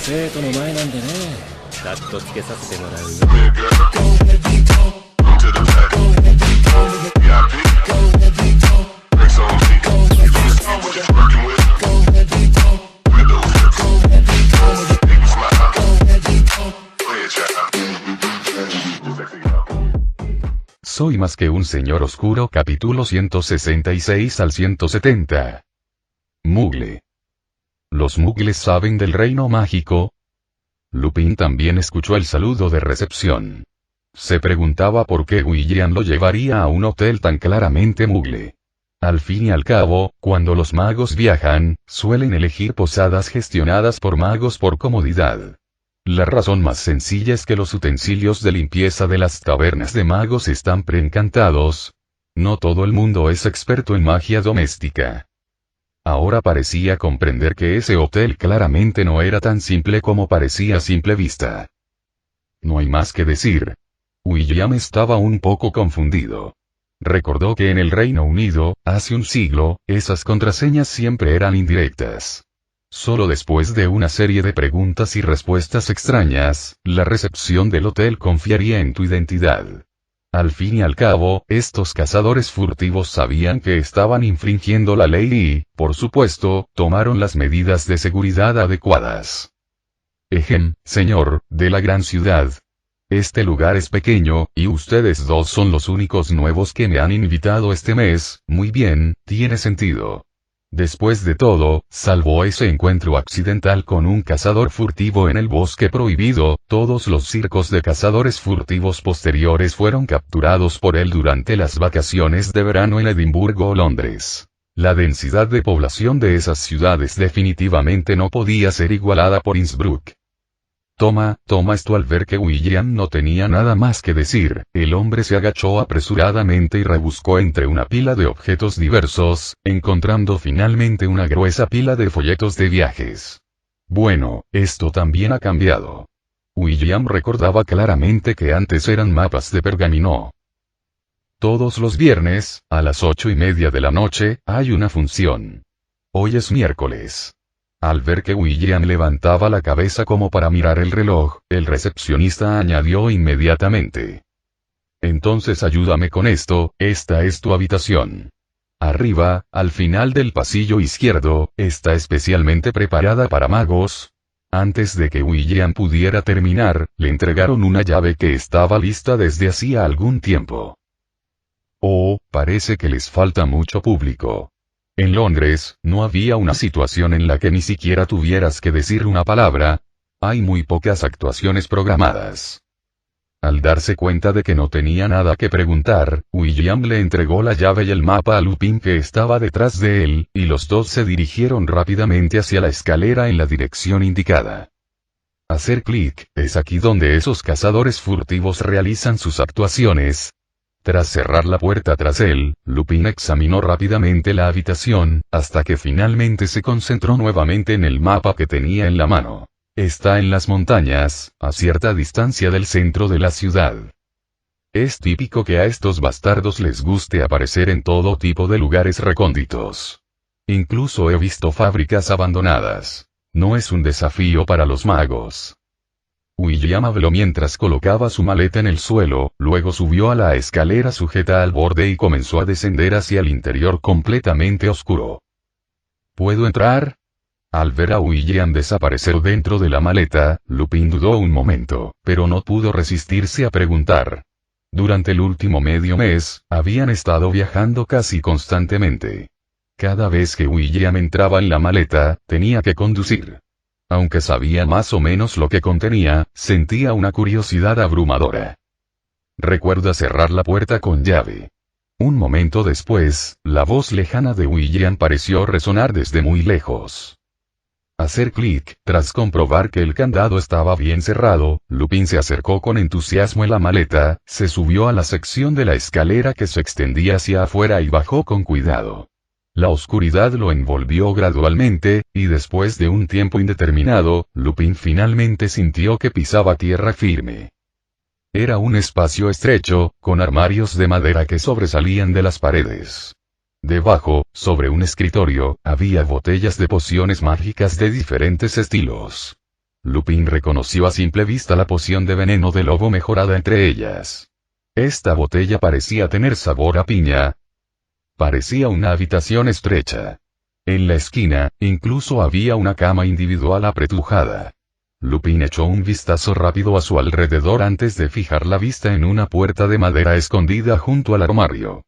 生徒の前なんでね。カットつけさせてもらうよ。Soy más que un señor oscuro, capítulo 166 al 170. Mugle. ¿Los mugles saben del reino mágico? Lupin también escuchó el saludo de recepción. Se preguntaba por qué William lo llevaría a un hotel tan claramente mugle. Al fin y al cabo, cuando los magos viajan, suelen elegir posadas gestionadas por magos por comodidad. La razón más sencilla es que los utensilios de limpieza de las tabernas de magos están preencantados. No todo el mundo es experto en magia doméstica. Ahora parecía comprender que ese hotel claramente no era tan simple como parecía a simple vista. No hay más que decir. William estaba un poco confundido. Recordó que en el Reino Unido, hace un siglo, esas contraseñas siempre eran indirectas. Solo después de una serie de preguntas y respuestas extrañas, la recepción del hotel confiaría en tu identidad. Al fin y al cabo, estos cazadores furtivos sabían que estaban infringiendo la ley y, por supuesto, tomaron las medidas de seguridad adecuadas. Señor, de la gran ciudad. Este lugar es pequeño, y ustedes dos son los únicos nuevos que me han invitado este mes. Muy bien, tiene sentido. Después de todo, salvo ese encuentro accidental con un cazador furtivo en el bosque prohibido, todos los circos de cazadores furtivos posteriores fueron capturados por él durante las vacaciones de verano en Edimburgo o Londres. La densidad de población de esas ciudades definitivamente no podía ser igualada por Innsbruck. Toma esto. Al ver que William no tenía nada más que decir, el hombre se agachó apresuradamente y rebuscó entre una pila de objetos diversos, encontrando finalmente una gruesa pila de folletos de viajes. Bueno, esto también ha cambiado. William recordaba claramente que antes eran mapas de pergamino. Todos los viernes, a las 8:30 de la noche, hay una función. Hoy es miércoles. Al ver que William levantaba la cabeza como para mirar el reloj, el recepcionista añadió inmediatamente. Entonces ayúdame con esto, esta es tu habitación. Arriba, al final del pasillo izquierdo, está especialmente preparada para magos. Antes de que William pudiera terminar, le entregaron una llave que estaba lista desde hacía algún tiempo. Oh, parece que les falta mucho público. En Londres, no había una situación en la que ni siquiera tuvieras que decir una palabra. Hay muy pocas actuaciones programadas. Al darse cuenta de que no tenía nada que preguntar, William le entregó la llave y el mapa a Lupin que estaba detrás de él, y los dos se dirigieron rápidamente hacia la escalera en la dirección indicada. Hacer clic, es aquí donde esos cazadores furtivos realizan sus actuaciones. Tras cerrar la puerta tras él, Lupin examinó rápidamente la habitación, hasta que finalmente se concentró nuevamente en el mapa que tenía en la mano. Está en las montañas, a cierta distancia del centro de la ciudad. Es típico que a estos bastardos les guste aparecer en todo tipo de lugares recónditos. Incluso he visto fábricas abandonadas. No es un desafío para los magos. William habló mientras colocaba su maleta en el suelo, luego subió a la escalera sujeta al borde y comenzó a descender hacia el interior completamente oscuro. ¿Puedo entrar? Al ver a William desaparecer dentro de la maleta, Lupin dudó un momento, pero no pudo resistirse a preguntar. Durante el último medio mes, habían estado viajando casi constantemente. Cada vez que William entraba en la maleta, tenía que conducir. Aunque sabía más o menos lo que contenía, sentía una curiosidad abrumadora. Recuerda cerrar la puerta con llave. Un momento después, la voz lejana de William pareció resonar desde muy lejos. Hacer clic, tras comprobar que el candado estaba bien cerrado, Lupin se acercó con entusiasmo a la maleta, se subió a la sección de la escalera que se extendía hacia afuera y bajó con cuidado. La oscuridad lo envolvió gradualmente, y después de un tiempo indeterminado, Lupin finalmente sintió que pisaba tierra firme. Era un espacio estrecho, con armarios de madera que sobresalían de las paredes. Debajo, sobre un escritorio, había botellas de pociones mágicas de diferentes estilos. Lupin reconoció a simple vista la poción de veneno de lobo mejorada entre ellas. Esta botella parecía tener sabor a piña. Parecía una habitación estrecha. En la esquina, incluso había una cama individual apretujada. Lupin echó un vistazo rápido a su alrededor antes de fijar la vista en una puerta de madera escondida junto al armario.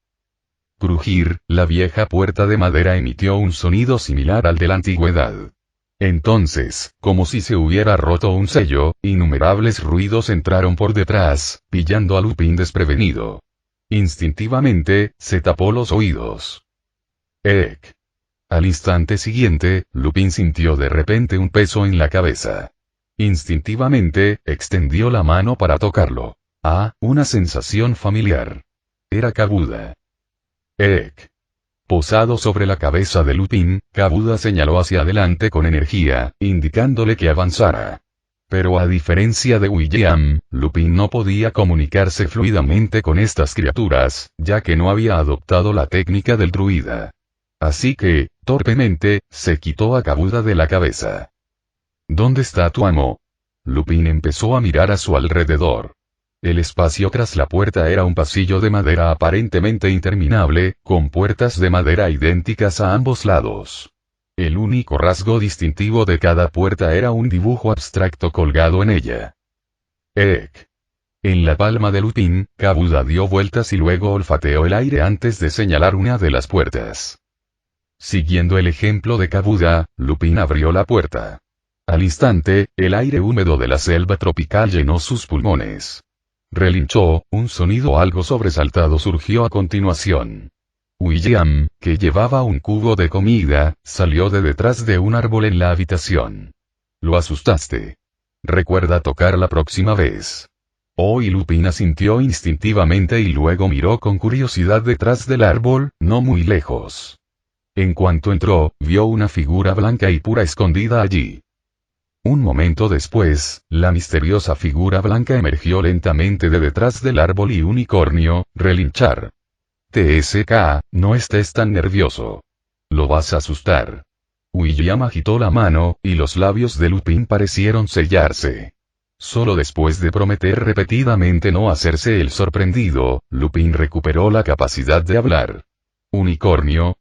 Crujir, la vieja puerta de madera emitió un sonido similar al de la antigüedad. Entonces, como si se hubiera roto un sello, innumerables ruidos entraron por detrás, pillando a Lupin desprevenido. Instintivamente, se tapó los oídos. ¡Ec! Al instante siguiente, Lupin sintió de repente un peso en la cabeza. Instintivamente, extendió la mano para tocarlo. Una sensación familiar. Era Kabuda. ¡Ec! Posado sobre la cabeza de Lupin, Kabuda señaló hacia adelante con energía, indicándole que avanzara. Pero a diferencia de William, Lupin no podía comunicarse fluidamente con estas criaturas, ya que no había adoptado la técnica del druida. Así que, torpemente, se quitó a Kabuda de la cabeza. ¿Dónde está tu amo? Lupin empezó a mirar a su alrededor. El espacio tras la puerta era un pasillo de madera aparentemente interminable, con puertas de madera idénticas a ambos lados. El único rasgo distintivo de cada puerta era un dibujo abstracto colgado en ella. ¡Ec! En la palma de Lupin, Kabuda dio vueltas y luego olfateó el aire antes de señalar una de las puertas. Siguiendo el ejemplo de Kabuda, Lupin abrió la puerta. Al instante, el aire húmedo de la selva tropical llenó sus pulmones. Relinchó, un sonido algo sobresaltado surgió a continuación. William, que llevaba un cubo de comida, salió de detrás de un árbol en la habitación. Lo asustaste. Recuerda tocar la próxima vez. Y Lupin asintió instintivamente y luego miró con curiosidad detrás del árbol, no muy lejos. En cuanto entró, vio una figura blanca y pura escondida allí. Un momento después, la misteriosa figura blanca emergió lentamente de detrás del árbol y unicornio, relinchar. TSK, no estés tan nervioso. Lo vas a asustar. William agitó la mano, y los labios de Lupin parecieron sellarse. Solo después de prometer repetidamente no hacerse el sorprendido, Lupin recuperó la capacidad de hablar. ¿Unicornio?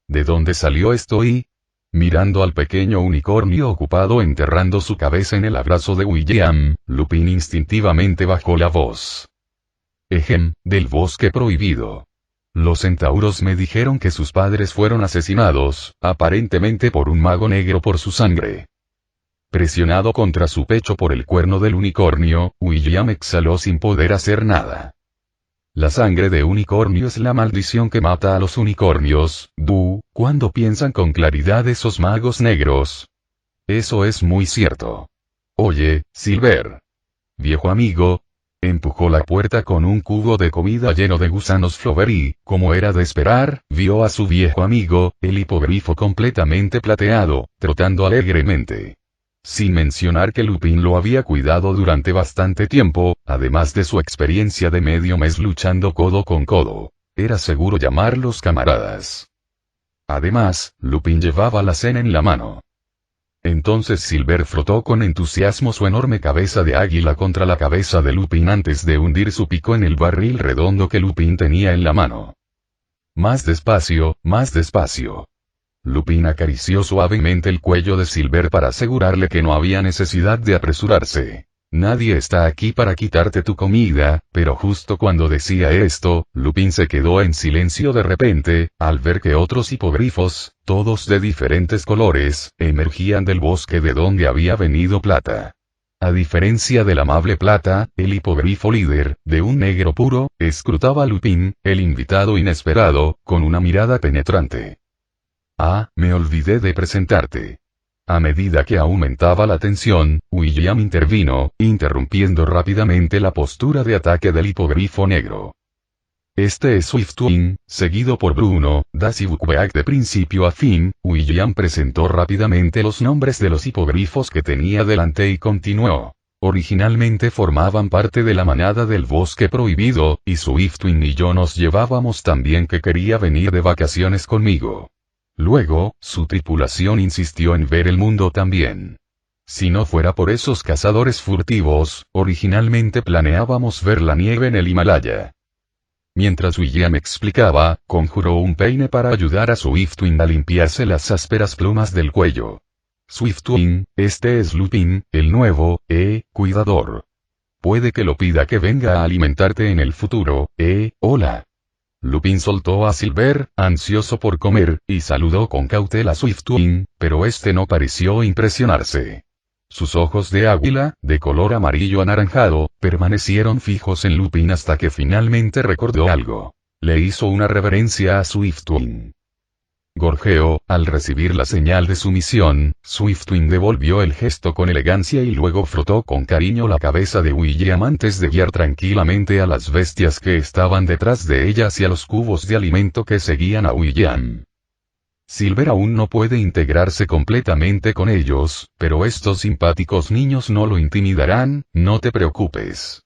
¿De dónde salió esto y? Mirando al pequeño unicornio ocupado enterrando su cabeza en el abrazo de William, Lupin instintivamente bajó la voz. Del bosque prohibido. Los centauros me dijeron que sus padres fueron asesinados, aparentemente por un mago negro por su sangre. Presionado contra su pecho por el cuerno del unicornio, William exhaló sin poder hacer nada. La sangre de unicornio es la maldición que mata a los unicornios, cuando piensan con claridad esos magos negros. Eso es muy cierto. Oye, Silver. Viejo amigo. Empujó la puerta con un cubo de comida lleno de gusanos Flover y, como era de esperar, vio a su viejo amigo, el hipogrifo completamente plateado, trotando alegremente. Sin mencionar que Lupin lo había cuidado durante bastante tiempo, además de su experiencia de medio mes luchando codo con codo. Era seguro llamarlos camaradas. Además, Lupin llevaba la cena en la mano. Entonces Silver frotó con entusiasmo su enorme cabeza de águila contra la cabeza de Lupin antes de hundir su pico en el barril redondo que Lupin tenía en la mano. Más despacio, más despacio. Lupin acarició suavemente el cuello de Silver para asegurarle que no había necesidad de apresurarse. Nadie está aquí para quitarte tu comida, pero justo cuando decía esto, Lupin se quedó en silencio de repente, al ver que otros hipogrifos, todos de diferentes colores, emergían del bosque de donde había venido Plata. A diferencia del amable Plata, el hipogrifo líder, de un negro puro, escrutaba a Lupin, el invitado inesperado, con una mirada penetrante. Me olvidé de presentarte. A medida que aumentaba la tensión, William intervino, interrumpiendo rápidamente la postura de ataque del hipogrifo negro. Este es Swiftwing, seguido por Bruno, Das y Buckbeak de principio a fin. William presentó rápidamente los nombres de los hipogrifos que tenía delante y continuó. Originalmente formaban parte de la manada del bosque prohibido, y Swiftwing y yo nos llevábamos tan bien que quería venir de vacaciones conmigo. Luego, su tripulación insistió en ver el mundo también. Si no fuera por esos cazadores furtivos, originalmente planeábamos ver la nieve en el Himalaya. Mientras William explicaba, conjuró un peine para ayudar a Swiftwing a limpiarse las ásperas plumas del cuello. Swiftwing, este es Lupin, el nuevo, cuidador. Puede que lo pida que venga a alimentarte en el futuro, hola. Lupin soltó a Silver, ansioso por comer, y saludó con cautela a Swiftwing, pero este no pareció impresionarse. Sus ojos de águila, de color amarillo anaranjado, permanecieron fijos en Lupin hasta que finalmente recordó algo. Le hizo una reverencia a Swiftwing. Gorjeo, al recibir la señal de sumisión, Swiftwing devolvió el gesto con elegancia y luego frotó con cariño la cabeza de William antes de guiar tranquilamente a las bestias que estaban detrás de ella hacia los cubos de alimento que seguían a William. Silver aún no puede integrarse completamente con ellos, pero estos simpáticos niños no lo intimidarán, no te preocupes.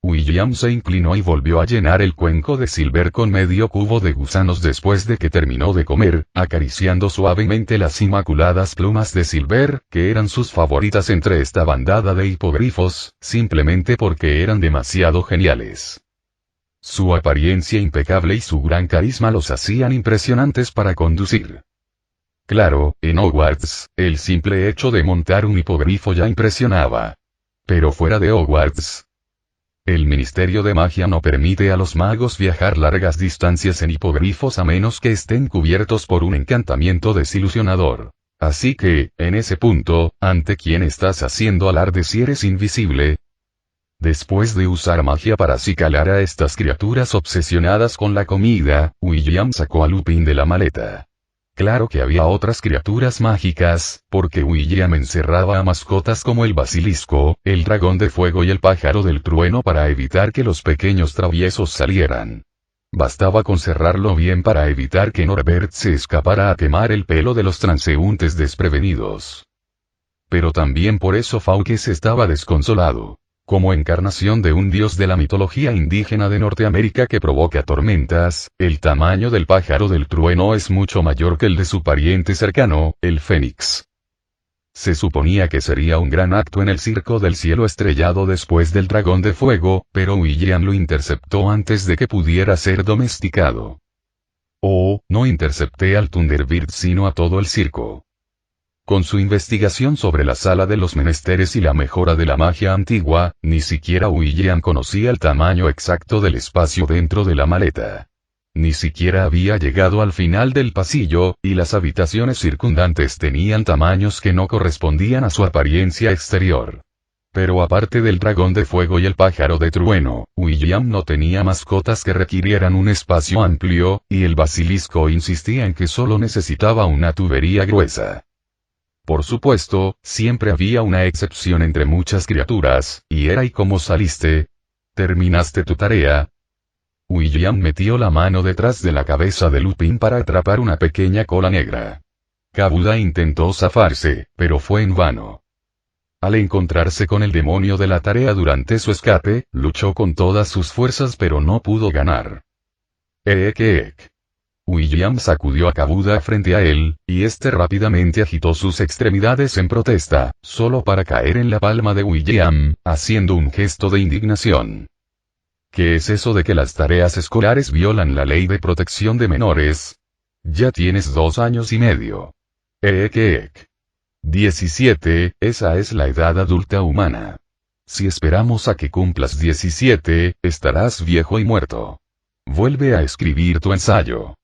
William se inclinó y volvió a llenar el cuenco de Silver con medio cubo de gusanos después de que terminó de comer, acariciando suavemente las inmaculadas plumas de Silver, que eran sus favoritas entre esta bandada de hipogrifos, simplemente porque eran demasiado geniales. Su apariencia impecable y su gran carisma los hacían impresionantes para conducir. Claro, en Hogwarts, el simple hecho de montar un hipogrifo ya impresionaba. Pero fuera de Hogwarts, el Ministerio de Magia no permite a los magos viajar largas distancias en hipogrifos a menos que estén cubiertos por un encantamiento desilusionador. Así que, en ese punto, ¿ante quién estás haciendo alarde si eres invisible? Después de usar magia para acicalar a estas criaturas obsesionadas con la comida, William sacó a Lupin de la maleta. Claro que había otras criaturas mágicas, porque William encerraba a mascotas como el basilisco, el dragón de fuego y el pájaro del trueno para evitar que los pequeños traviesos salieran. Bastaba con cerrarlo bien para evitar que Norbert se escapara a quemar el pelo de los transeúntes desprevenidos. Pero también por eso Fawkes estaba desconsolado. Como encarnación de un dios de la mitología indígena de Norteamérica que provoca tormentas, el tamaño del pájaro del trueno es mucho mayor que el de su pariente cercano, el fénix. Se suponía que sería un gran acto en el circo del cielo estrellado después del dragón de fuego, pero William lo interceptó antes de que pudiera ser domesticado. Oh, no intercepté al Thunderbird sino a todo el circo. Con su investigación sobre la sala de los menesteres y la mejora de la magia antigua, ni siquiera William conocía el tamaño exacto del espacio dentro de la maleta. Ni siquiera había llegado al final del pasillo, y las habitaciones circundantes tenían tamaños que no correspondían a su apariencia exterior. Pero aparte del dragón de fuego y el pájaro de trueno, William no tenía mascotas que requirieran un espacio amplio, y el basilisco insistía en que solo necesitaba una tubería gruesa. Por supuesto, siempre había una excepción entre muchas criaturas, y era ¿y cómo saliste? ¿Terminaste tu tarea? William metió la mano detrás de la cabeza de Lupin para atrapar una pequeña cola negra. Kabuda intentó zafarse, pero fue en vano. Al encontrarse con el demonio de la tarea durante su escape, luchó con todas sus fuerzas pero no pudo ganar. William sacudió a Kabuda frente a él, y este rápidamente agitó sus extremidades en protesta, solo para caer en la palma de William, haciendo un gesto de indignación. ¿Qué es eso de que las tareas escolares violan la ley de protección de menores? Ya tienes 2 años y medio. 17, esa es la edad adulta humana. Si esperamos a que cumplas 17, estarás viejo y muerto. Vuelve a escribir tu ensayo.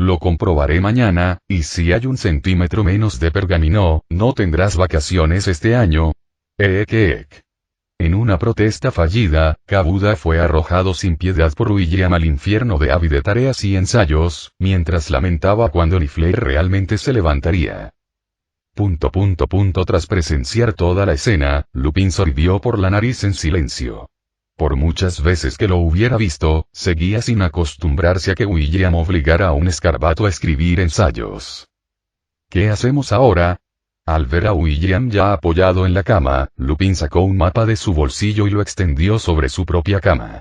Lo comprobaré mañana, y si hay 1 centímetro menos de pergamino, no tendrás vacaciones este año. En una protesta fallida, Kabuda fue arrojado sin piedad por William al infierno de Abby de tareas y ensayos, mientras lamentaba cuando ni Flair realmente se levantaría. Tras presenciar toda la escena, Lupin sorbió por la nariz en silencio. Por muchas veces que lo hubiera visto, seguía sin acostumbrarse a que William obligara a un escarabato a escribir ensayos. ¿Qué hacemos ahora? Al ver a William ya apoyado en la cama, Lupin sacó un mapa de su bolsillo y lo extendió sobre su propia cama.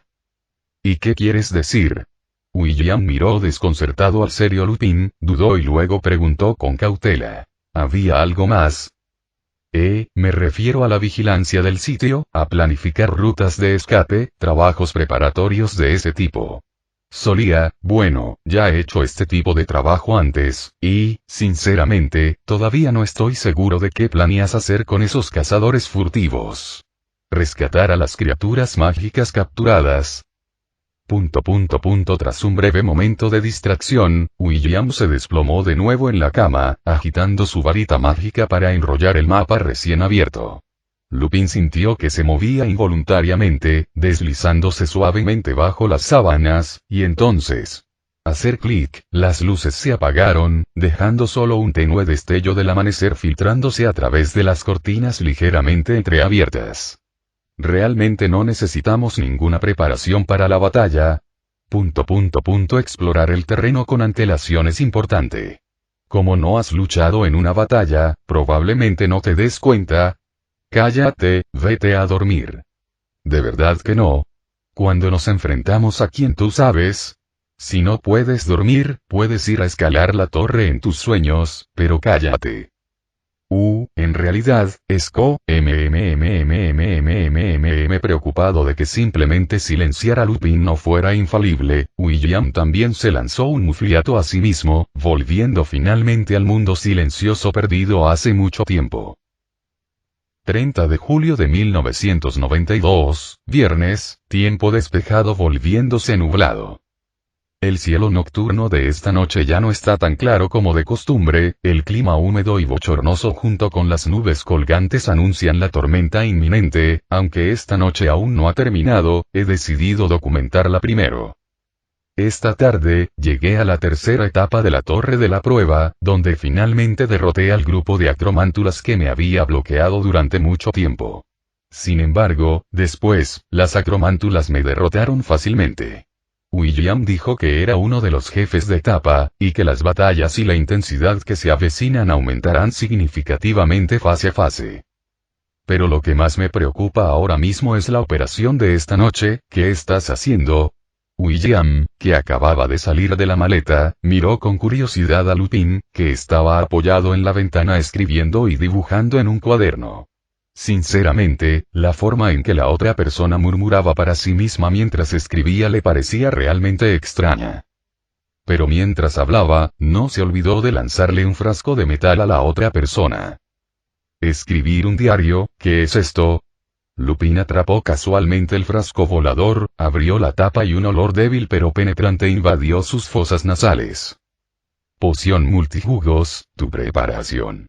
¿Y qué quieres decir? William miró desconcertado al serio Lupin, dudó y luego preguntó con cautela. ¿Había algo más? Me refiero a la vigilancia del sitio, a planificar rutas de escape, trabajos preparatorios de ese tipo. Ya he hecho este tipo de trabajo antes, y, sinceramente, todavía no estoy seguro de qué planeas hacer con esos cazadores furtivos. Rescatar a las criaturas mágicas capturadas. Tras un breve momento de distracción, William se desplomó de nuevo en la cama, agitando su varita mágica para enrollar el mapa recién abierto. Lupin sintió que se movía involuntariamente, deslizándose suavemente bajo las sábanas, y entonces, hacer clic, las luces se apagaron, dejando solo un tenue destello del amanecer filtrándose a través de las cortinas ligeramente entreabiertas. Realmente no necesitamos ninguna preparación para la batalla. Explorar el terreno con antelación es importante. Como no has luchado en una batalla, probablemente no te des cuenta. Cállate, vete a dormir. ¿De verdad que no? Cuando nos enfrentamos a quien tú sabes. Si no puedes dormir, puedes ir a escalar la torre en tus sueños, pero cállate. En realidad, preocupado de que simplemente silenciar a Lupin no fuera infalible, William también se lanzó un mufliato a sí mismo, volviendo finalmente al mundo silencioso perdido hace mucho tiempo. 30 de julio de 1992, viernes, tiempo despejado volviéndose nublado. El cielo nocturno de esta noche ya no está tan claro como de costumbre, el clima húmedo y bochornoso junto con las nubes colgantes anuncian la tormenta inminente, aunque esta noche aún no ha terminado, he decidido documentarla primero. Esta tarde, llegué a la tercera etapa de la torre de la prueba, donde finalmente derroté al grupo de acromántulas que me había bloqueado durante mucho tiempo. Sin embargo, después, las acromántulas me derrotaron fácilmente. William dijo que era uno de los jefes de etapa, y que las batallas y la intensidad que se avecinan aumentarán significativamente fase a fase. Pero lo que más me preocupa ahora mismo es la operación de esta noche. ¿Qué estás haciendo? William, que acababa de salir de la maleta, miró con curiosidad a Lupin, que estaba apoyado en la ventana escribiendo y dibujando en un cuaderno. Sinceramente, la forma en que la otra persona murmuraba para sí misma mientras escribía le parecía realmente extraña. Pero mientras hablaba, no se olvidó de lanzarle un frasco de metal a la otra persona. ¿Escribir un diario? ¿Qué es esto? Lupin atrapó casualmente el frasco volador, abrió la tapa y un olor débil pero penetrante invadió sus fosas nasales. Poción multijugos, tu preparación.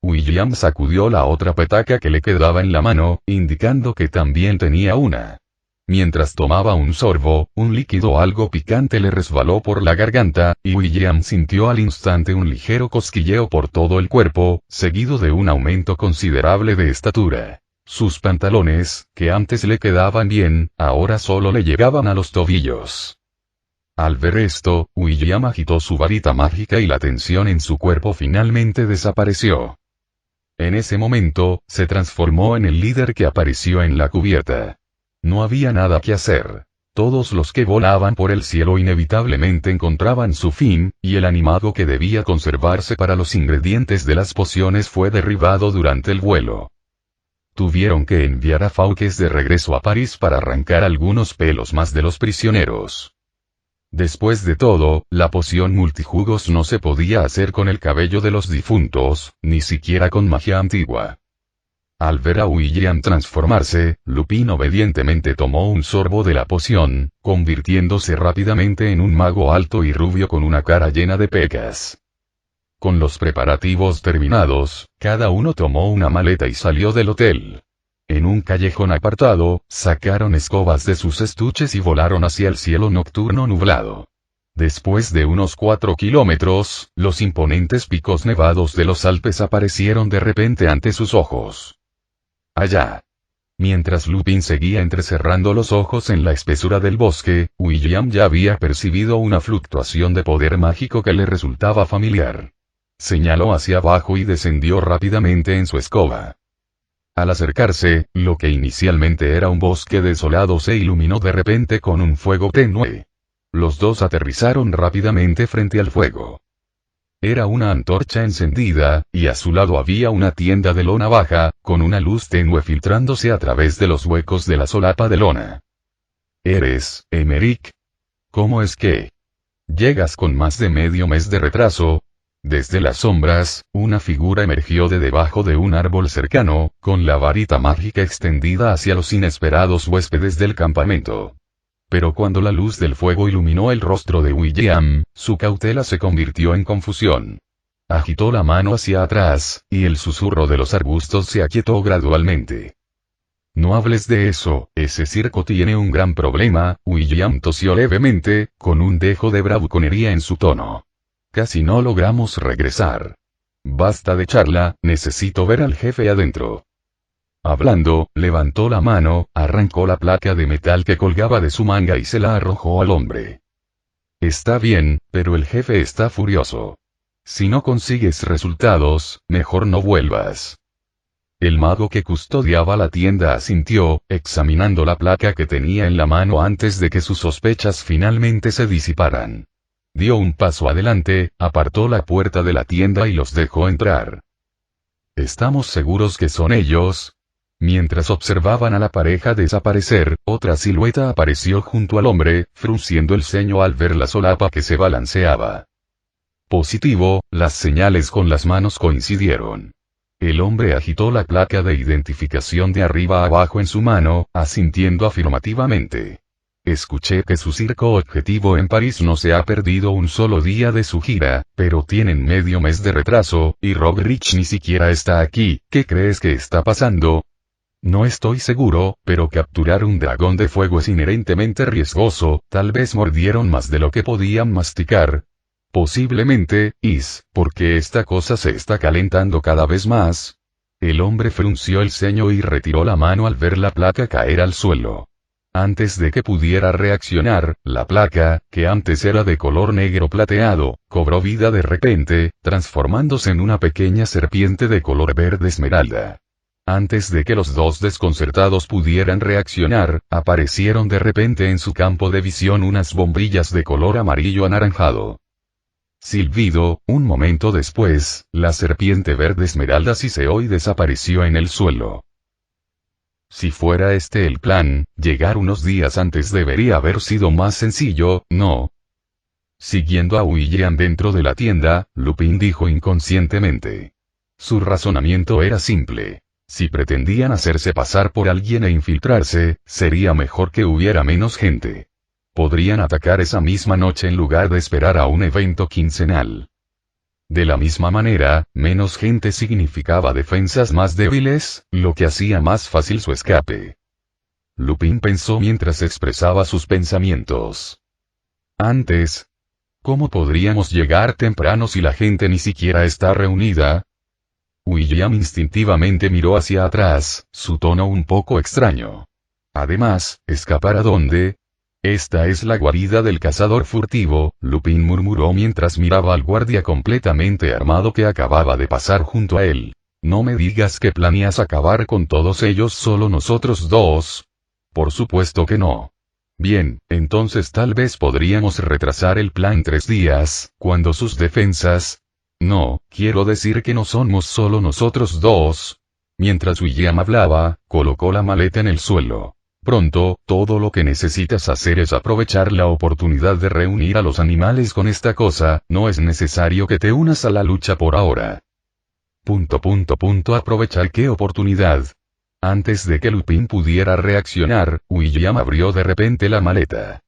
William sacudió la otra petaca que le quedaba en la mano, indicando que también tenía una. Mientras tomaba un sorbo, un líquido algo picante le resbaló por la garganta, y William sintió al instante un ligero cosquilleo por todo el cuerpo, seguido de un aumento considerable de estatura. Sus pantalones, que antes le quedaban bien, ahora solo le llegaban a los tobillos. Al ver esto, William agitó su varita mágica y la tensión en su cuerpo finalmente desapareció. En ese momento, se transformó en el líder que apareció en la cubierta. No había nada que hacer. Todos los que volaban por el cielo inevitablemente encontraban su fin, y el animago que debía conservarse para los ingredientes de las pociones fue derribado durante el vuelo. Tuvieron que enviar a Fawkes de regreso a París para arrancar algunos pelos más de los prisioneros. Después de todo, la poción multijugos no se podía hacer con el cabello de los difuntos, ni siquiera con magia antigua. Al ver a William transformarse, Lupin obedientemente tomó un sorbo de la poción, convirtiéndose rápidamente en un mago alto y rubio con una cara llena de pecas. Con los preparativos terminados, cada uno tomó una maleta y salió del hotel. En un callejón apartado, sacaron escobas de sus estuches y volaron hacia el cielo nocturno nublado. Después de unos 4 kilómetros, los imponentes picos nevados de los Alpes aparecieron de repente ante sus ojos. Allá. Mientras Lupin seguía entrecerrando los ojos en la espesura del bosque, William ya había percibido una fluctuación de poder mágico que le resultaba familiar. Señaló hacia abajo y descendió rápidamente en su escoba. Al acercarse, lo que inicialmente era un bosque desolado se iluminó de repente con un fuego tenue. Los dos aterrizaron rápidamente frente al fuego. Era una antorcha encendida, y a su lado había una tienda de lona baja, con una luz tenue filtrándose a través de los huecos de la solapa de lona. ¿Eres, Emerick? ¿Cómo es que llegas con más de medio mes de retraso? Desde las sombras, una figura emergió de debajo de un árbol cercano, con la varita mágica extendida hacia los inesperados huéspedes del campamento. Pero cuando la luz del fuego iluminó el rostro de William, su cautela se convirtió en confusión. Agitó la mano hacia atrás, y el susurro de los arbustos se aquietó gradualmente. No hables de eso, ese circo tiene un gran problema. William tosió levemente, con un dejo de bravuconería en su tono. Casi no logramos regresar. Basta de charla, necesito ver al jefe adentro. Hablando, levantó la mano, arrancó la placa de metal que colgaba de su manga y se la arrojó al hombre. Está bien, pero el jefe está furioso. Si no consigues resultados, mejor no vuelvas. El mago que custodiaba la tienda asintió, examinando la placa que tenía en la mano antes de que sus sospechas finalmente se disiparan. Dio un paso adelante, apartó la puerta de la tienda y los dejó entrar. ¿Estamos seguros que son ellos? Mientras observaban a la pareja desaparecer, otra silueta apareció junto al hombre, frunciendo el ceño al ver la solapa que se balanceaba. Positivo, las señales con las manos coincidieron. El hombre agitó la placa de identificación de arriba a abajo en su mano, asintiendo afirmativamente. Escuché que su circo objetivo en París no se ha perdido un solo día de su gira, pero tienen medio mes de retraso, y Rob Rich ni siquiera está aquí. ¿Qué crees que está pasando? No estoy seguro, pero capturar un dragón de fuego es inherentemente riesgoso. Tal vez mordieron más de lo que podían masticar. Posiblemente, porque esta cosa se está calentando cada vez más. El hombre frunció el ceño y retiró la mano al ver la placa caer al suelo. Antes de que pudiera reaccionar, la placa, que antes era de color negro plateado, cobró vida de repente, transformándose en una pequeña serpiente de color verde esmeralda. Antes de que los dos desconcertados pudieran reaccionar, aparecieron de repente en su campo de visión unas bombillas de color amarillo anaranjado. Silbido, un momento después, la serpiente verde esmeralda siseó y desapareció en el suelo. Si fuera este el plan, llegar unos días antes debería haber sido más sencillo, ¿no? Siguiendo a William dentro de la tienda, Lupin dijo inconscientemente. Su razonamiento era simple. Si pretendían hacerse pasar por alguien e infiltrarse, sería mejor que hubiera menos gente. Podrían atacar esa misma noche en lugar de esperar a un evento quincenal. De la misma manera, menos gente significaba defensas más débiles, lo que hacía más fácil su escape. Lupin pensó mientras expresaba sus pensamientos. Antes, ¿cómo podríamos llegar temprano si la gente ni siquiera está reunida? William instintivamente miró hacia atrás, su tono un poco extraño. Además, ¿escapar a dónde? Esta es la guarida del cazador furtivo, Lupin murmuró mientras miraba al guardia completamente armado que acababa de pasar junto a él. No me digas que planeas acabar con todos ellos solo nosotros dos. Por supuesto que no. Bien, entonces tal vez podríamos retrasar el plan 3 días, cuando sus defensas... No, quiero decir que no somos solo nosotros dos. Mientras William hablaba, colocó la maleta en el suelo. Pronto, todo lo que necesitas hacer es aprovechar la oportunidad de reunir a los animales con esta cosa, no es necesario que te unas a la lucha por ahora. ¿Aprovechar qué oportunidad? Antes de que Lupin pudiera reaccionar, William abrió de repente la maleta.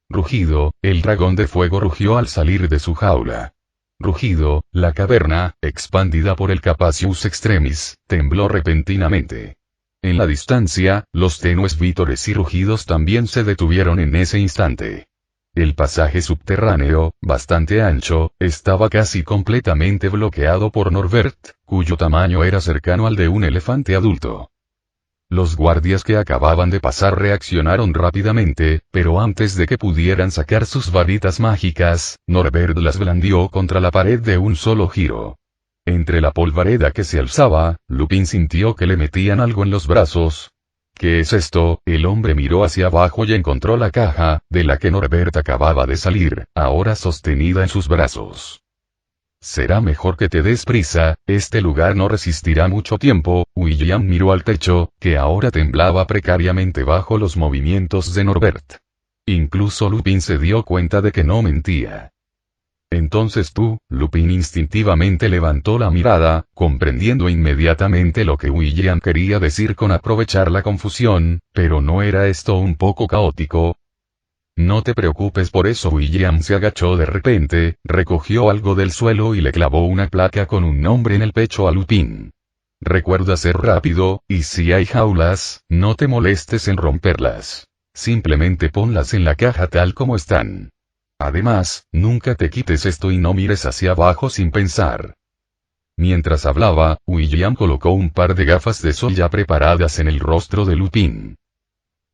Rugido, el dragón de fuego rugió al salir de su jaula. Rugido, la caverna, expandida por el Capacius Extremis, tembló repentinamente. En la distancia, los tenues vítores y rugidos también se detuvieron en ese instante. El pasaje subterráneo, bastante ancho, estaba casi completamente bloqueado por Norbert, cuyo tamaño era cercano al de un elefante adulto. Los guardias que acababan de pasar reaccionaron rápidamente, pero antes de que pudieran sacar sus varitas mágicas, Norbert las blandió contra la pared de un solo giro. Entre la polvareda que se alzaba, Lupin sintió que le metían algo en los brazos. ¿Qué es esto? El hombre miró hacia abajo y encontró la caja, de la que Norbert acababa de salir, ahora sostenida en sus brazos. Será mejor que te des prisa, este lugar no resistirá mucho tiempo. William miró al techo, que ahora temblaba precariamente bajo los movimientos de Norbert. Incluso Lupin se dio cuenta de que no mentía. Entonces tú, Lupin instintivamente levantó la mirada, comprendiendo inmediatamente lo que William quería decir con aprovechar la confusión, pero ¿no era esto un poco caótico? No te preocupes por eso. William se agachó de repente, recogió algo del suelo y le clavó una placa con un nombre en el pecho a Lupin. Recuerda ser rápido, y si hay jaulas, no te molestes en romperlas. Simplemente ponlas en la caja tal como están. Además, nunca te quites esto y no mires hacia abajo sin pensar. Mientras hablaba, William colocó un par de gafas de sol ya preparadas en el rostro de Lupin.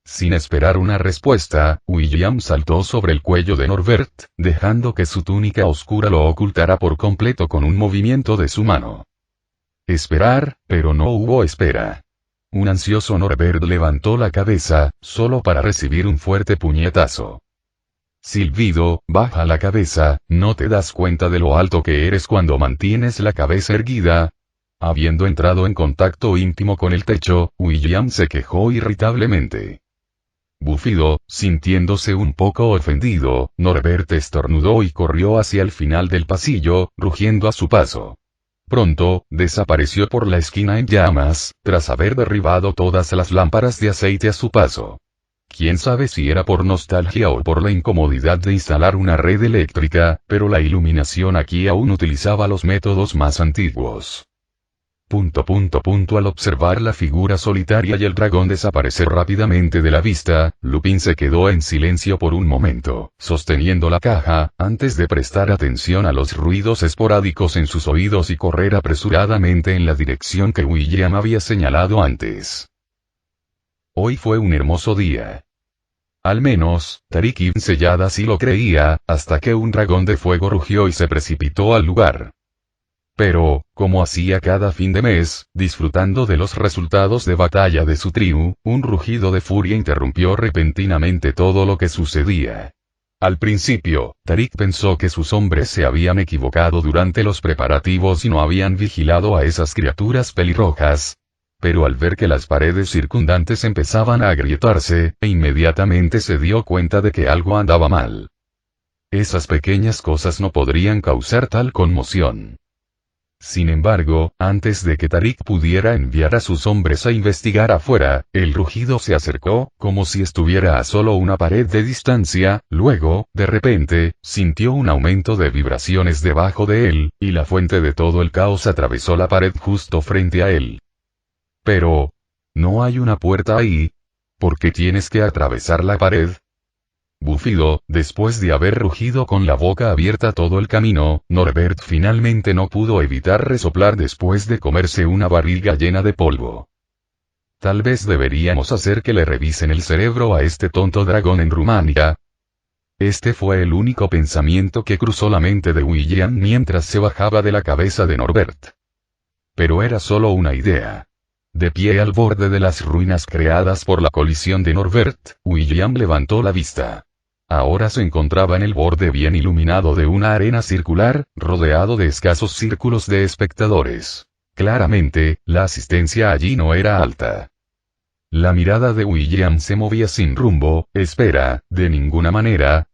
Sin esperar una respuesta, William saltó sobre el cuello de Norbert, dejando que su túnica oscura lo ocultara por completo con un movimiento de su mano. Esperar, pero no hubo espera. Un ansioso Norbert levantó la cabeza, solo para recibir un fuerte puñetazo. Silbido, baja la cabeza, ¿no te das cuenta de lo alto que eres cuando mantienes la cabeza erguida? Habiendo entrado en contacto íntimo con el techo, William se quejó irritablemente. Bufido, sintiéndose un poco ofendido, Norbert estornudó y corrió hacia el final del pasillo, rugiendo a su paso. Pronto, desapareció por la esquina en llamas, tras haber derribado todas las lámparas de aceite a su paso. Quién sabe si era por nostalgia o por la incomodidad de instalar una red eléctrica, pero la iluminación aquí aún utilizaba los métodos más antiguos. Al observar la figura solitaria y el dragón desaparecer rápidamente de la vista, Lupin se quedó en silencio por un momento, sosteniendo la caja, antes de prestar atención a los ruidos esporádicos en sus oídos y correr apresuradamente en la dirección que William había señalado antes. Hoy fue un hermoso día. Al menos, Tariq Ibn Ziyad así lo creía, hasta que un dragón de fuego rugió y se precipitó al lugar. Pero, como hacía cada fin de mes, disfrutando de los resultados de batalla de su tribu, un rugido de furia interrumpió repentinamente todo lo que sucedía. Al principio, Tariq pensó que sus hombres se habían equivocado durante los preparativos y no habían vigilado a esas criaturas pelirrojas. Pero al ver que las paredes circundantes empezaban a agrietarse, inmediatamente se dio cuenta de que algo andaba mal. Esas pequeñas cosas no podrían causar tal conmoción. Sin embargo, antes de que Tariq pudiera enviar a sus hombres a investigar afuera, el rugido se acercó, como si estuviera a solo una pared de distancia, luego, de repente, sintió un aumento de vibraciones debajo de él, y la fuente de todo el caos atravesó la pared justo frente a él. Pero, ¿no hay una puerta ahí? ¿Por qué tienes que atravesar la pared? Bufido, después de haber rugido con la boca abierta todo el camino, Norbert finalmente no pudo evitar resoplar después de comerse una barriga llena de polvo. Tal vez deberíamos hacer que le revisen el cerebro a este tonto dragón en Rumania. Este fue el único pensamiento que cruzó la mente de William mientras se bajaba de la cabeza de Norbert. Pero era solo una idea. De pie al borde de las ruinas creadas por la colisión de Norbert, William levantó la vista. Ahora se encontraba en el borde bien iluminado de una arena circular, rodeado de escasos círculos de espectadores. Claramente, la asistencia allí no era alta. La mirada de William se movía sin rumbo. Espera, de ninguna manera.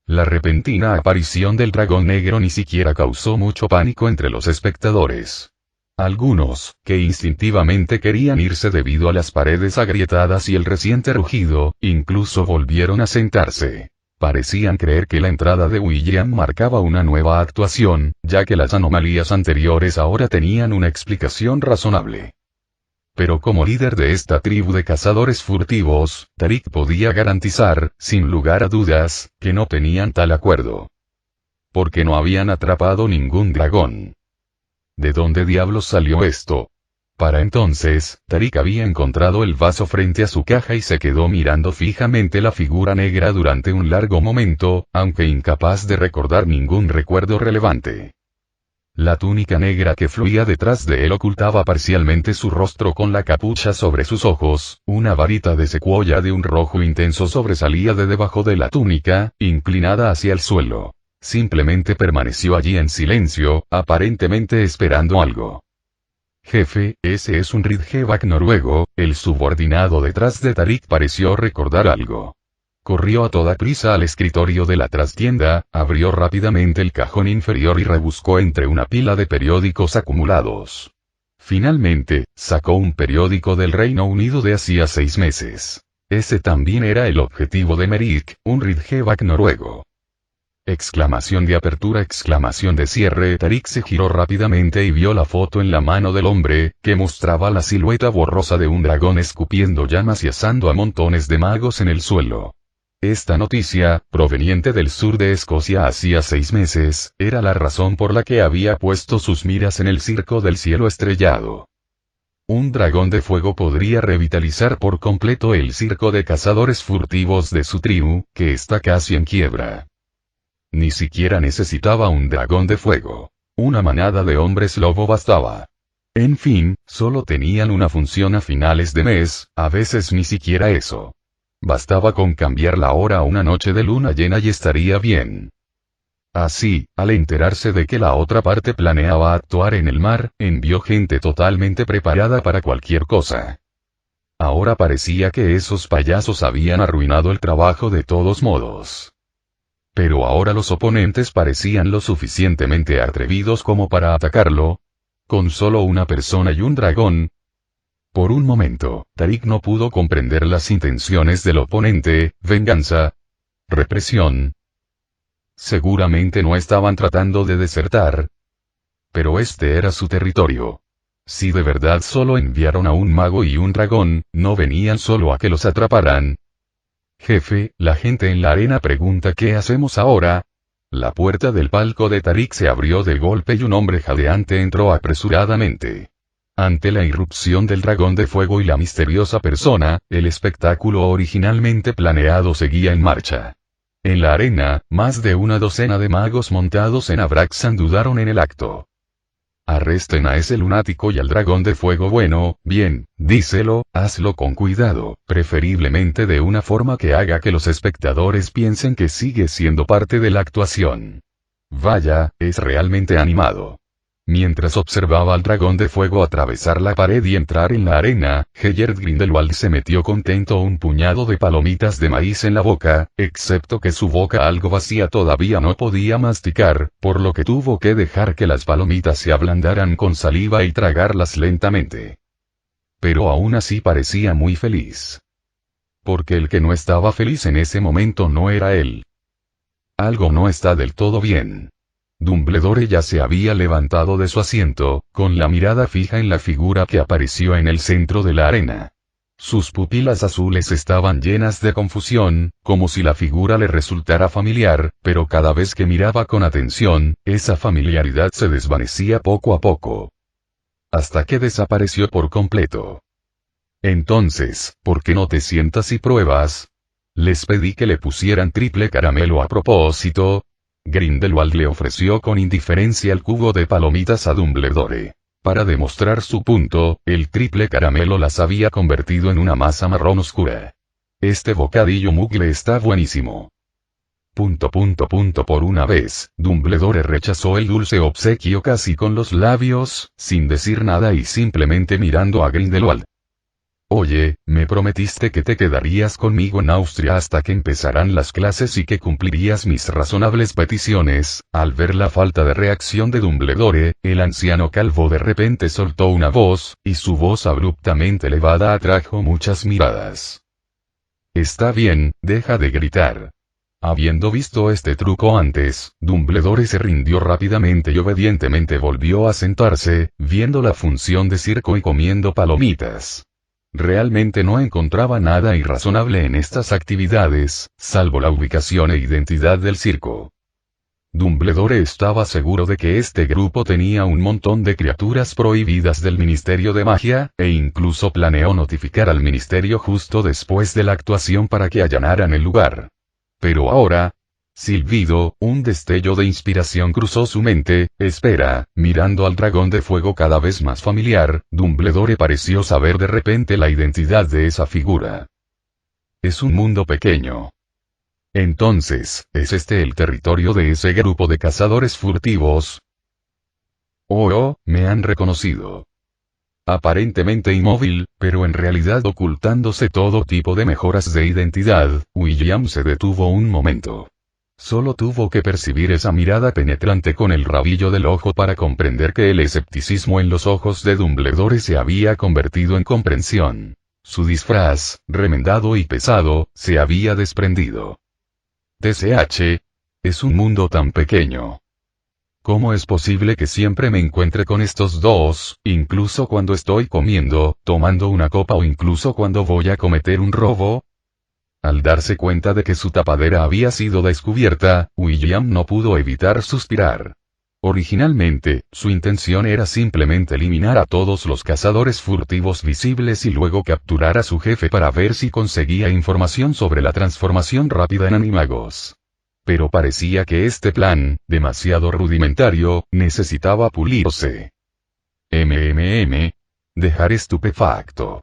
La repentina aparición del dragón negro ni siquiera causó mucho pánico entre los espectadores. Algunos, que instintivamente querían irse debido a las paredes agrietadas y el reciente rugido, incluso volvieron a sentarse. Parecían creer que la entrada de William marcaba una nueva actuación, ya que las anomalías anteriores ahora tenían una explicación razonable. Pero como líder de esta tribu de cazadores furtivos, Tariq podía garantizar, sin lugar a dudas, que no tenían tal acuerdo. Porque no habían atrapado ningún dragón. ¿De dónde diablos salió esto? Para entonces, Tariq había encontrado el vaso frente a su caja y se quedó mirando fijamente la figura negra durante un largo momento, aunque incapaz de recordar ningún recuerdo relevante. La túnica negra que fluía detrás de él ocultaba parcialmente su rostro con la capucha sobre sus ojos, una varita de secuoya de un rojo intenso sobresalía de debajo de la túnica, inclinada hacia el suelo. Simplemente permaneció allí en silencio, aparentemente esperando algo. Jefe, ese es un Ridgeback noruego. El subordinado detrás de Tarik pareció recordar algo. Corrió a toda prisa al escritorio de la trastienda, abrió rápidamente el cajón inferior y rebuscó entre una pila de periódicos acumulados. Finalmente, sacó un periódico del Reino Unido de hacía 6 meses. Ese también era el objetivo de Merrick, un Ridgeback noruego. Exclamación de apertura, exclamación de cierre. Tarik se giró rápidamente y vio la foto en la mano del hombre, que mostraba la silueta borrosa de un dragón escupiendo llamas y asando a montones de magos en el suelo. Esta noticia, proveniente del sur de Escocia hacía 6 meses, era la razón por la que había puesto sus miras en el circo del cielo estrellado. Un dragón de fuego podría revitalizar por completo el circo de cazadores furtivos de su tribu, que está casi en quiebra. Ni siquiera necesitaba un dragón de fuego. Una manada de hombres lobo bastaba. En fin, solo tenían una función a finales de mes, a veces ni siquiera eso. Bastaba con cambiar la hora a una noche de luna llena y estaría bien. Así, al enterarse de que la otra parte planeaba actuar en el mar, envió gente totalmente preparada para cualquier cosa. Ahora parecía que esos payasos habían arruinado el trabajo de todos modos. Pero ahora los oponentes parecían lo suficientemente atrevidos como para atacarlo. Con solo una persona y un dragón. Por un momento, Tarik no pudo comprender las intenciones del oponente. Venganza. Represión. Seguramente no estaban tratando de desertar. Pero este era su territorio. Si de verdad solo enviaron a un mago y un dragón, no venían solo a que los atraparan. Jefe, la gente en la arena pregunta ¿qué hacemos ahora? La puerta del palco de Tarik se abrió de golpe y un hombre jadeante entró apresuradamente. Ante la irrupción del dragón de fuego y la misteriosa persona, el espectáculo originalmente planeado seguía en marcha. En la arena, más de una docena de magos montados en Abraxan dudaron en el acto. Arresten a ese lunático y al dragón de fuego. Bueno, bien, díselo, hazlo con cuidado, preferiblemente de una forma que haga que los espectadores piensen que sigue siendo parte de la actuación. Vaya, es realmente animado. Mientras observaba al dragón de fuego atravesar la pared y entrar en la arena, Heyerd Grindelwald se metió contento un puñado de palomitas de maíz en la boca, excepto que su boca algo vacía todavía no podía masticar, por lo que tuvo que dejar que las palomitas se ablandaran con saliva y tragarlas lentamente. Pero aún así parecía muy feliz. Porque el que no estaba feliz en ese momento no era él. Algo no está del todo bien. Dumbledore ya se había levantado de su asiento, con la mirada fija en la figura que apareció en el centro de la arena. Sus pupilas azules estaban llenas de confusión, como si la figura le resultara familiar, pero cada vez que miraba con atención, esa familiaridad se desvanecía poco a poco. Hasta que desapareció por completo. Entonces, ¿por qué no te sientas y pruebas? Les pedí que le pusieran triple caramelo a propósito. Grindelwald le ofreció con indiferencia el cubo de palomitas a Dumbledore. Para demostrar su punto, el triple caramelo las había convertido en una masa marrón oscura. Este bocadillo mugle está buenísimo. Por una vez, Dumbledore rechazó el dulce obsequio casi con los labios, sin decir nada y simplemente mirando a Grindelwald. Oye, me prometiste que te quedarías conmigo en Austria hasta que empezaran las clases y que cumplirías mis razonables peticiones. Al ver la falta de reacción de Dumbledore, el anciano calvo de repente soltó una voz, y su voz abruptamente elevada atrajo muchas miradas. Está bien, deja de gritar. Habiendo visto este truco antes, Dumbledore se rindió rápidamente y obedientemente volvió a sentarse, viendo la función de circo y comiendo palomitas. Realmente no encontraba nada irrazonable en estas actividades, salvo la ubicación e identidad del circo. Dumbledore estaba seguro de que este grupo tenía un montón de criaturas prohibidas del Ministerio de Magia, e incluso planeó notificar al Ministerio justo después de la actuación para que allanaran el lugar. Pero ahora... Silbido, un destello de inspiración cruzó su mente. Espera, mirando al dragón de fuego cada vez más familiar, Dumbledore pareció saber de repente la identidad de esa figura. Es un mundo pequeño. Entonces, ¿es este el territorio de ese grupo de cazadores furtivos? Oh, me han reconocido. Aparentemente inmóvil, pero en realidad ocultándose todo tipo de mejoras de identidad, William se detuvo un momento. Solo tuvo que percibir esa mirada penetrante con el rabillo del ojo para comprender que el escepticismo en los ojos de Dumbledore se había convertido en comprensión. Su disfraz, remendado y pesado, se había desprendido. TSH. Es un mundo tan pequeño. ¿Cómo es posible que siempre me encuentre con estos dos, incluso cuando estoy comiendo, tomando una copa o incluso cuando voy a cometer un robo? Al darse cuenta de que su tapadera había sido descubierta, William no pudo evitar suspirar. Originalmente, su intención era simplemente eliminar a todos los cazadores furtivos visibles y luego capturar a su jefe para ver si conseguía información sobre la transformación rápida en animagos. Pero parecía que este plan, demasiado rudimentario, necesitaba pulirse. Dejar estupefacto.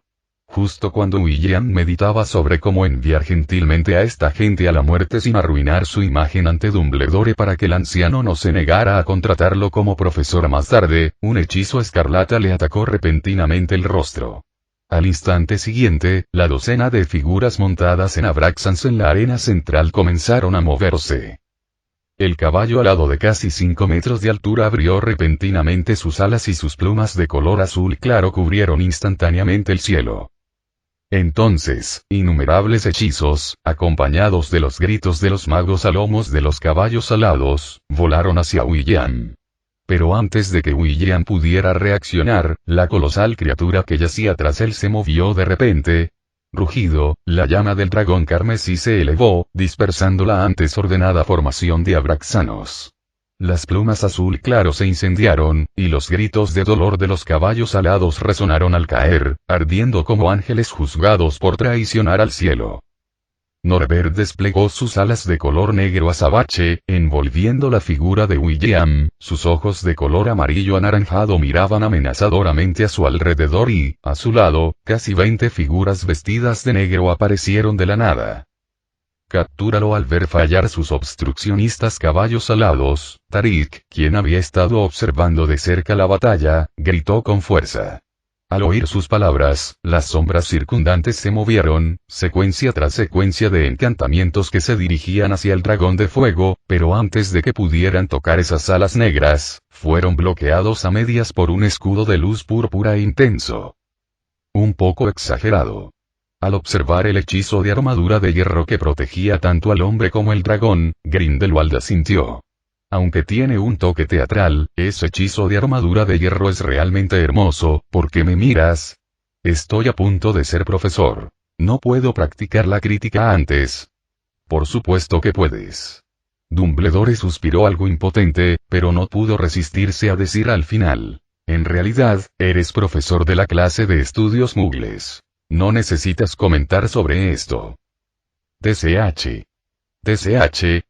Justo cuando William meditaba sobre cómo enviar gentilmente a esta gente a la muerte sin arruinar su imagen ante Dumbledore para que el anciano no se negara a contratarlo como profesor más tarde, un hechizo escarlata le atacó repentinamente el rostro. Al instante siguiente, la docena de figuras montadas en Abraxans en la arena central comenzaron a moverse. El caballo alado de casi 5 metros de altura abrió repentinamente sus alas y sus plumas de color azul claro cubrieron instantáneamente el cielo. Entonces, innumerables hechizos, acompañados de los gritos de los magos a lomos de los caballos alados, volaron hacia William. Pero antes de que William pudiera reaccionar, la colosal criatura que yacía tras él se movió de repente. Rugido, la llama del dragón carmesí se elevó, dispersando la antes ordenada formación de abraxanos. Las plumas azul claro se incendiaron, y los gritos de dolor de los caballos alados resonaron al caer, ardiendo como ángeles juzgados por traicionar al cielo. Norbert desplegó sus alas de color negro azabache, envolviendo la figura de William, sus ojos de color amarillo anaranjado miraban amenazadoramente a su alrededor y, a su lado, casi 20 figuras vestidas de negro aparecieron de la nada. Captúralo. Al ver fallar sus obstruccionistas caballos alados, Tariq, quien había estado observando de cerca la batalla, gritó con fuerza. Al oír sus palabras, las sombras circundantes se movieron, secuencia tras secuencia de encantamientos que se dirigían hacia el dragón de fuego, pero antes de que pudieran tocar esas alas negras, fueron bloqueados a medias por un escudo de luz púrpura intenso. Un poco exagerado. Al observar el hechizo de armadura de hierro que protegía tanto al hombre como el dragón, Grindelwald asintió. Aunque tiene un toque teatral, ese hechizo de armadura de hierro es realmente hermoso. ¿Por qué me miras? Estoy a punto de ser profesor. ¿No puedo practicar la crítica antes? Por supuesto que puedes. Dumbledore suspiró algo impotente, pero no pudo resistirse a decir al final. En realidad, eres profesor de la clase de estudios mugles. No necesitas comentar sobre esto. TSH.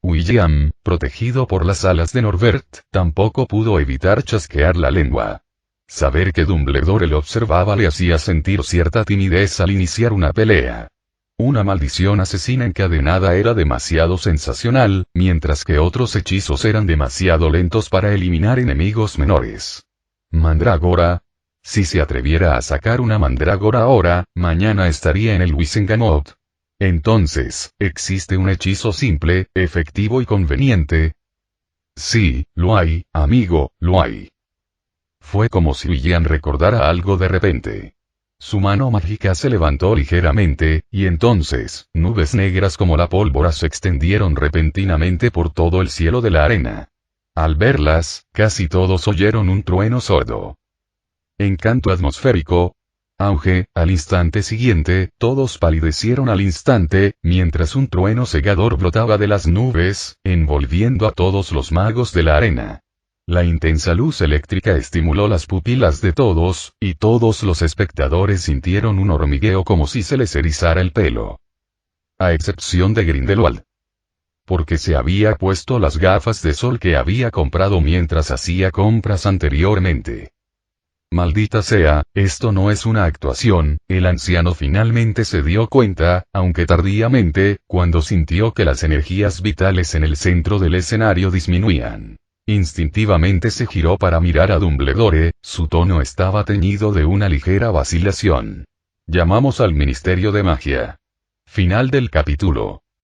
William, protegido por las alas de Norbert, tampoco pudo evitar chasquear la lengua. Saber que Dumbledore lo observaba le hacía sentir cierta timidez al iniciar una pelea. Una maldición asesina encadenada era demasiado sensacional, mientras que otros hechizos eran demasiado lentos para eliminar enemigos menores. Mandrágora. Si se atreviera a sacar una mandrágora ahora, mañana estaría en el Wizengamot. Entonces, ¿existe un hechizo simple, efectivo y conveniente? Sí, lo hay, amigo, lo hay. Fue como si William recordara algo de repente. Su mano mágica se levantó ligeramente, y entonces, nubes negras como la pólvora se extendieron repentinamente por todo el cielo de la arena. Al verlas, casi todos oyeron un trueno sordo. Encanto atmosférico. Auge. Al instante siguiente, todos palidecieron al instante, mientras un trueno cegador brotaba de las nubes, envolviendo a todos los magos de la arena. La intensa luz eléctrica estimuló las pupilas de todos, y todos los espectadores sintieron un hormigueo como si se les erizara el pelo. A excepción de Grindelwald. Porque se había puesto las gafas de sol que había comprado mientras hacía compras anteriormente. Maldita sea, esto no es una actuación. El anciano finalmente se dio cuenta, aunque tardíamente, cuando sintió que las energías vitales en el centro del escenario disminuían. Instintivamente se giró para mirar a Dumbledore, su tono estaba teñido de una ligera vacilación. Llamamos al Ministerio de Magia. Final del capítulo.